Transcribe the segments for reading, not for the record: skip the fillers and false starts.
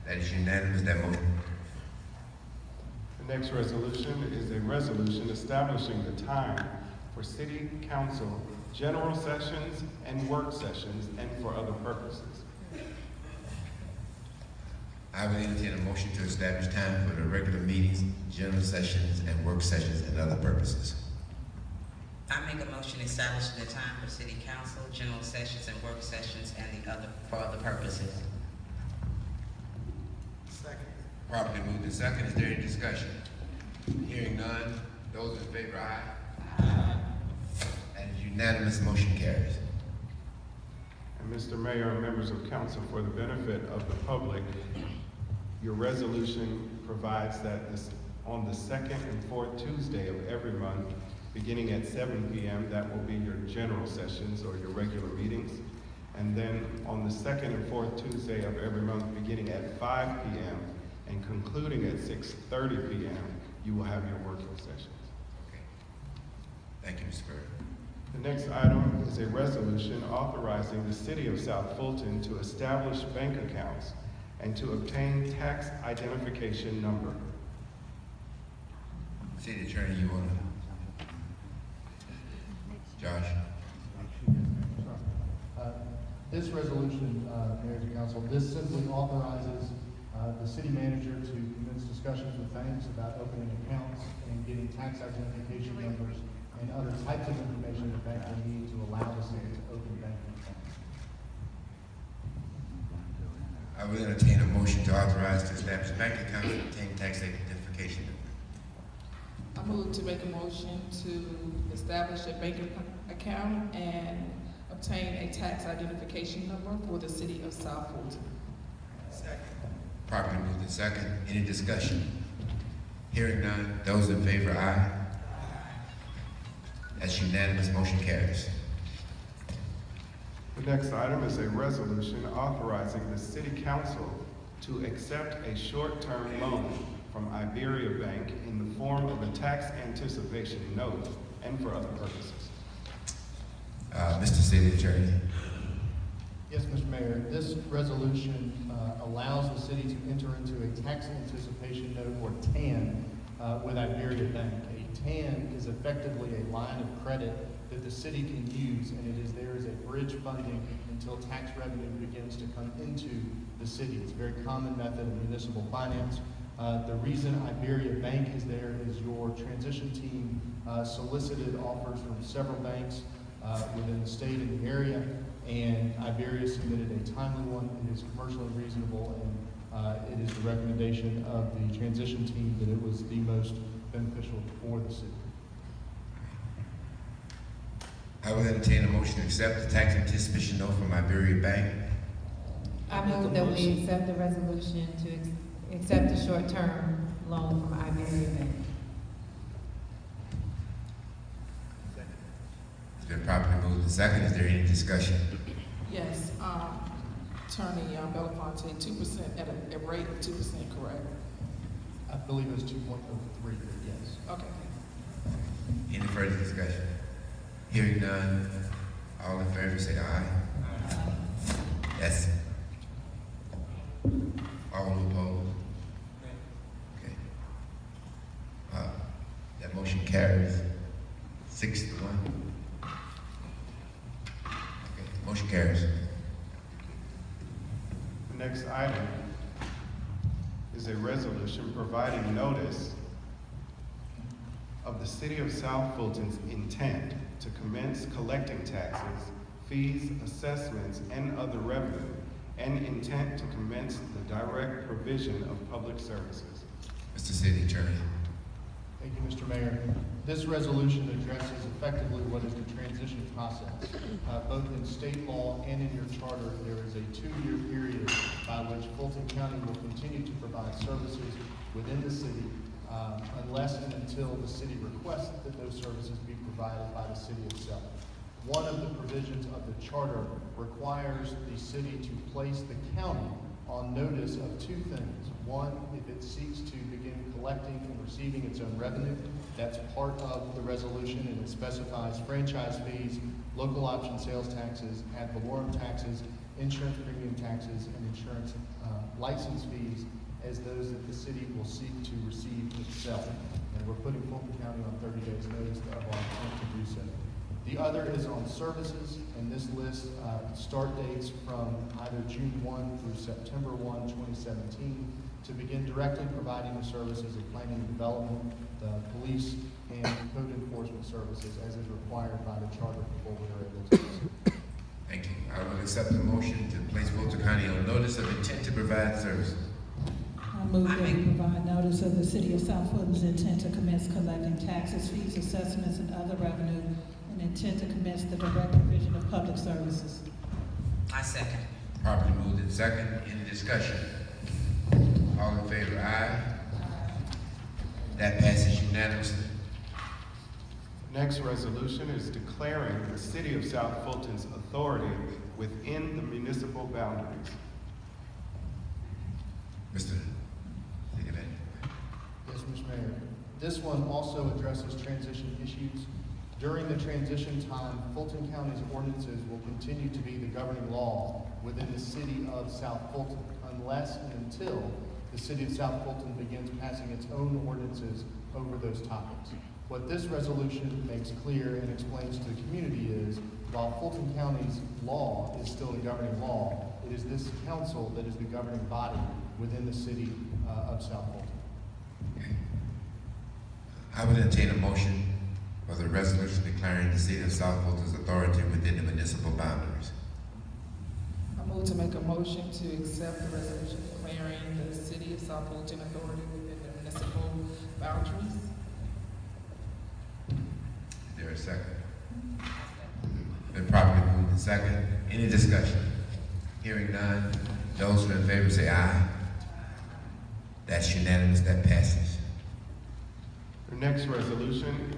That is unanimous, that motion. The next resolution is a resolution establishing the time for city council general sessions and work sessions and for other purposes. I will entertain a motion to establish time for the regular meetings, general sessions, and work sessions and other purposes. I make a motion establishing the time for city council, general sessions and work sessions and for other purposes. Second. Properly moved in second. Is there any discussion? Hearing none. Those in favor, aye. That is unanimous. Motion carries. And Mr. Mayor and members of council, for the benefit of the public, your resolution provides that on the second and fourth Tuesday of every month, beginning at 7 p.m., that will be your general sessions or your regular meetings. And then on the second and fourth Tuesday of every month, beginning at 5 p.m. and concluding at 6:30 p.m., you will have your working sessions. Okay. Thank you, Mr. Bird. The next item is a resolution authorizing the city of South Fulton to establish bank accounts and to obtain tax identification number. City Attorney, you want to? Josh? This resolution, Mayor and Council, this simply authorizes the city manager to commence discussions with banks about opening accounts and getting tax identification numbers and other types of information that banks will need to allow the city to open banking accounts. I will entertain a motion to authorize to establish bank accounts and obtain tax identification. I move to make a motion to establish a bank account and obtain a tax identification number for the city of South Fulton. Second. Properly moved in second. Any discussion? Hearing none. Those in favor, aye. That's unanimous. Motion carries. The next item is a resolution authorizing the city council to accept a short-term loan from Iberia Bank in the form of a tax anticipation note and for other purposes. Mr. City Attorney. Yes, Mr. Mayor, this resolution allows the city to enter into a tax anticipation note, or TAN, with Iberia Bank. A TAN is effectively a line of credit that the city can use, and it is there as a bridge funding until tax revenue begins to come into the city. It's a very common method of municipal finance. The reason Iberia Bank is there is your transition team solicited offers from several banks within the state and the area, and Iberia submitted a timely one. It is commercially reasonable, and it is the recommendation of the transition team that it was the most beneficial for the city. I will entertain a motion to accept the tax anticipation note from Iberia Bank. I move that we accept the resolution to accept the short-term loan from Iberia Bank. It's been properly moved in second. Is there any discussion? Yes, Attorney Belafonte, 2% at a rate of 2%, correct? I believe it was 2.03, but yes. Okay. Any further discussion? Hearing none. All in favor say aye. Yes. All opposed? Okay. That motion carries 6-1. Okay, motion carries. The next item is a resolution providing notice of the city of South Fulton's intent to commence collecting taxes, fees, assessments, and other revenue, and intent to commence the direct provision of public services. Mr. City Attorney. Thank you, Mr. Mayor. This resolution addresses effectively what is the transition process. Both in state law and in your charter, there is a 2-year period by which Fulton County will continue to provide services within the city unless and until the city requests that those services be provided by the city itself. One of the provisions of the charter requires the city to place the county on notice of 2 things. One, if it seeks to begin collecting and receiving its own revenue, that's part of the resolution, and it specifies franchise fees, local option sales taxes, ad valorem taxes, insurance premium taxes, and insurance license fees as those that the city will seek to receive itself. And we're putting Fulton County on 30 days notice of our intent to do so. The other is on services, and this lists start dates from either June 1 through September 1, 2017, to begin directly providing the services of planning and development, the police, and code enforcement services as is required by the charter before we are able to do so. Thank you. I will accept the motion to place Fulton County on notice of intent to provide services. I move that we provide notice of the city of South Fulton's intent to commence collecting taxes, fees, assessments, and other revenue, and intent to commence the direct provision of public services. I second. Properly moved in second. Any discussion? All in favor, aye. That passes unanimously. Next resolution is declaring the city of South Fulton's authority within the municipal boundaries. Mr. City Manager. Yes, Mr. Mayor. This one also addresses transition issues. During the transition time, Fulton County's ordinances will continue to be the governing law within the city of South Fulton unless and until the city of South Fulton begins passing its own ordinances over those topics. What this resolution makes clear and explains to the community is, while Fulton County's law is still the governing law, it is this council that is the governing body within the city of South Fulton. Okay. I would entertain a motion for the resolution declaring the city of South Fulton's authority within the municipal boundaries. I move to make a motion to accept the resolution declaring the city of South Fulton authority within the municipal boundaries. Is there a second? Been properly moved in second. Any discussion? Hearing none. Those who are in favor say aye. That's unanimous. That passes. The next resolution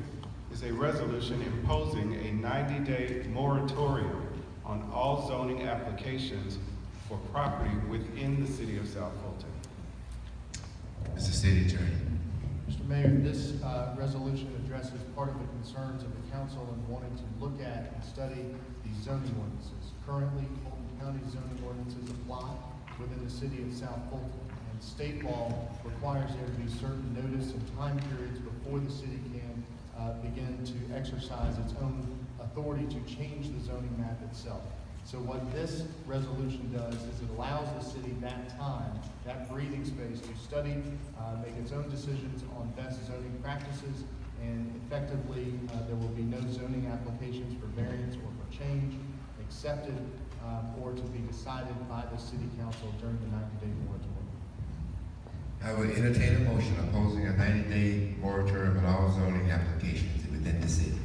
is a resolution imposing a 90-day moratorium on all zoning applications for property within the city of South Fulton. Mr. City Attorney. Mr. Mayor, this resolution addresses part of the concerns of the council in wanting to look at and study the zoning ordinances. Currently, Fulton County zoning ordinances apply within the city of South Fulton, and state law requires there to be certain notice and time periods before the city can begin to exercise its own authority to change the zoning map itself. So what this resolution does is it allows the city that time, that breathing space to study, make its own decisions on best zoning practices, and effectively there will be no zoning applications for variance or for change accepted or to be decided by the city council during the 90-day moratorium. I would entertain a motion opposing a 90-day moratorium on all zoning applications within the city.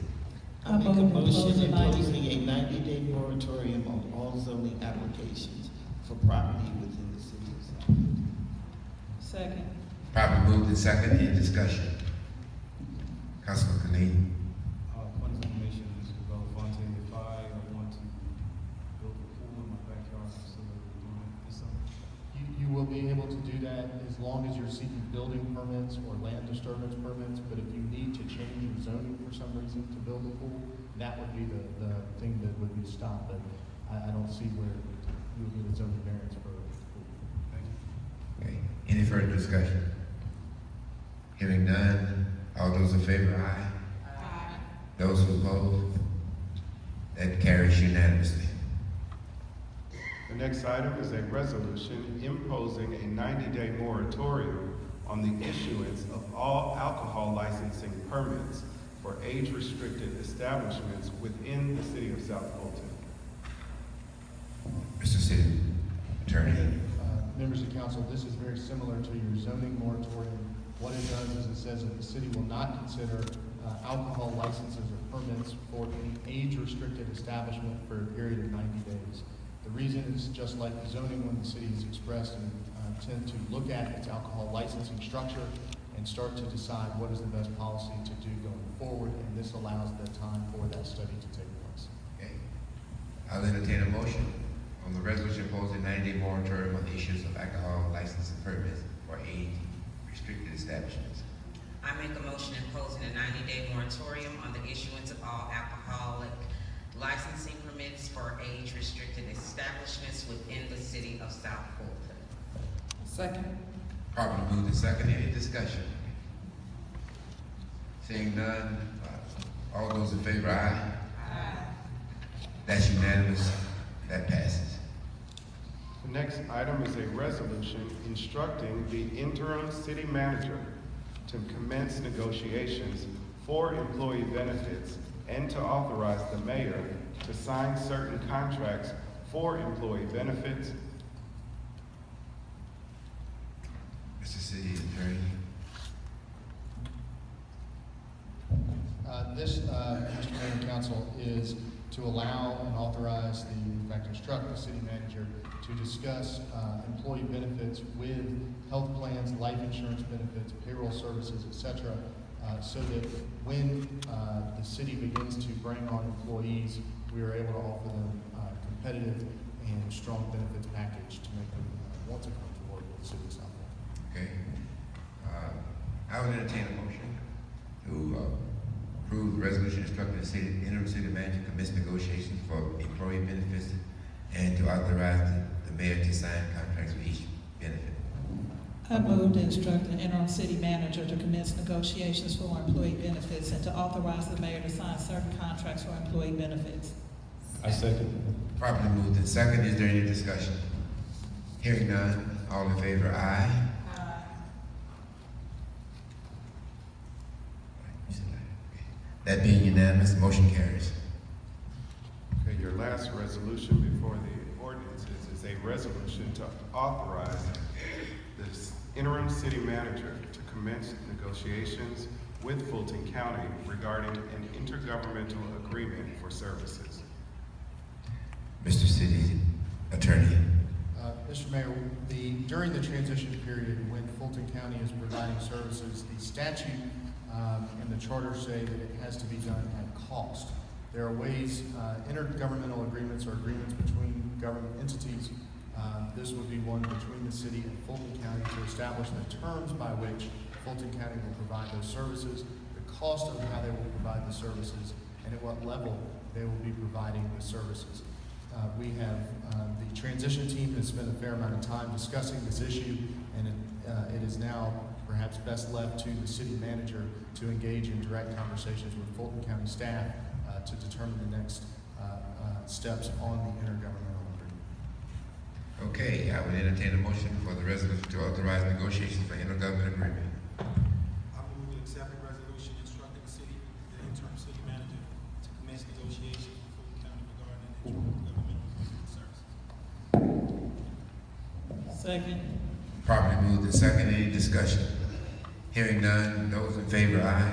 I make a motion imposing a 90-day moratorium on all zoning applications for property within the city of South Fulton. Second. Properly moved in second. Any discussion? Councilman Khalid. Point of information, Mr. Belafonte, if I want to build a pool in my backyard, I'm still able to do it this summer. You will be able to do that as long as you're seeking building permits or land disturbance permits, but if you need to change your zoning for some reason to build a pool, that would be the thing that would be stopped, but I don't see where you would get a zoning variance for a pool. Thank you. Okay. Any further discussion? Hearing none. All those in favor, aye. Aye. Those who oppose? That carries unanimously. The next item is a resolution imposing a 90-day moratorium on the issuance of all alcohol licensing permits for age-restricted establishments within the city of South Fulton. Mr. City Attorney. Members of council, this is very similar to your zoning moratorium. What it does is it says that the city will not consider alcohol licenses or permits for any age-restricted establishment for a period of 90 days. The reason is just like the zoning, when the city has expressed an intent to look at its alcohol licensing structure and start to decide what is the best policy to do going forward, and this allows the time for that study to take place. Okay. I'll entertain a motion on the resolution imposing 90-day moratorium on the issues of alcohol licensing permits for age-restricted establishments. I make a motion imposing a 90-day moratorium on the issuance of all alcoholic licensing permits for age-restricted establishments within the city of South Fulton. Second. Properly moved in second. Any discussion? Seeing none, all those in favor, aye. That's unanimous. That passes. The next item is a resolution instructing the interim city manager to commence negotiations for employee benefits and to authorize the mayor to sign certain contracts for employee benefits. Mr. City Attorney. This, Mr. Mayor and Council, is to allow and authorize in fact, instruct the city manager to discuss employee benefits with health plans, life insurance benefits, payroll services, et cetera, so that when the city begins to bring on employees, we are able to offer them competitive and strong benefits package to make them want to come to work with the city of South Fulton. Okay. I would entertain a motion to approve the resolution instructing the interim city manager to commence negotiations for employee benefits and to authorize the mayor to sign contracts for each benefit. I move to instruct the interim city manager to commence negotiations for employee benefits and to authorize the mayor to sign certain contracts for employee benefits. I second. Properly moved in second. Is there any discussion? Hearing none, all in favor, aye. That being unanimous, motion carries. Okay, your last resolution before the ordinances is a resolution to authorize this interim city manager to commence negotiations with Fulton County regarding an intergovernmental agreement for services. Mr. City Attorney. Mr. Mayor, during the transition period when Fulton County is providing services, the statute and the charter say that it has to be done at cost. There are ways, intergovernmental agreements or agreements between government entities. This would be one between the city and Fulton County to establish the terms by which Fulton County will provide those services, the cost of how they will provide the services, and at what level they will be providing the services. We have, the transition team has spent a fair amount of time discussing this issue, and it is now perhaps best left to the city manager to engage in direct conversations with Fulton County staff to determine the next steps on the intergovernmental agreement. Okay, I would entertain a motion for the resolution to authorize negotiations for intergovernmental agreement. I move to accept the resolution instructing the interim city manager to commence negotiations with Fulton County regarding an intergovernmental services. Second. Properly moved in second. Any discussion? Hearing none, those in favor, aye.